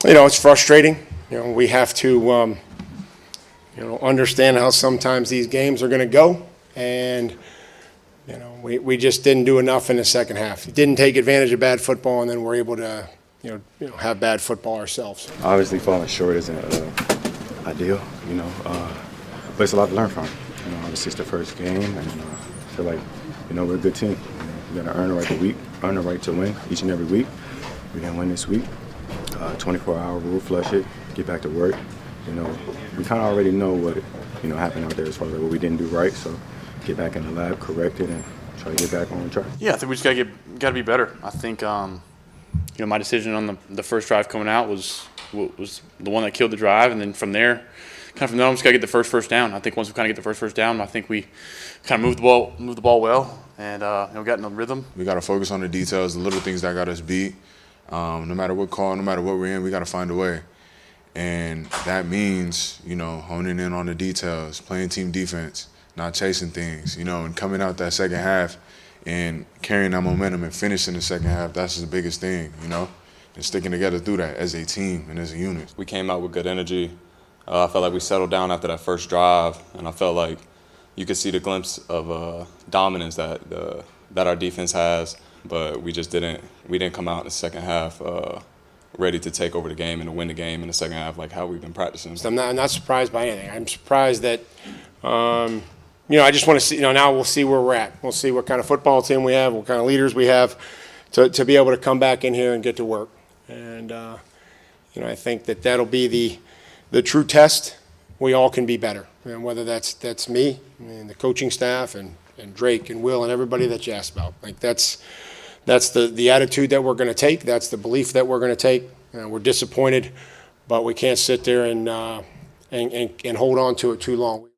It's frustrating. We have to, understand how sometimes these games are going to go, and we just didn't do enough in the second half. Didn't take advantage of bad football, and then we're able to, have bad football ourselves. Obviously, falling short isn't ideal, but it's a lot to learn from. Obviously, it's the first game, and I feel like, we're a good team. We got to earn the right to win each and every week. We didn't win this week. 24-hour rule, flush it, get back to work. We kind of already know what happened out there as far as what we didn't do right. So get back in the lab, correct it, and try to get back on track. Yeah, I think we just got to be better. I think my decision on the first drive coming out was the one that killed the drive, and then from there on, we just got to get the first down. I think once we kind of get the first down, I think we kind of moved the ball well, and got in a rhythm. We got to focus on the details, the little things that got us beat. No matter what call, no matter what we're in, we got to find a way. And that means, honing in on the details, playing team defense, not chasing things, and coming out that second half and carrying that momentum and finishing the second half. That's the biggest thing, and sticking together through that as a team and as a unit. We came out with good energy. I felt like we settled down after that first drive, and I felt like you could see the glimpse of dominance that our defense has. But we didn't come out in the second half ready to take over the game and to win the game in the second half like how we've been practicing. So I'm not surprised by anything. I'm surprised that, I just want to see, now we'll see where we're at. We'll see what kind of football team we have, what kind of leaders we have to be able to come back in here and get to work. And, I think that'll be the true test. We all can be better. And whether that's me and the coaching staff and Drake and Will and everybody that you asked about. That's the attitude that we're going to take. That's the belief that we're going to take. We're disappointed, but we can't sit there and hold on to it too long.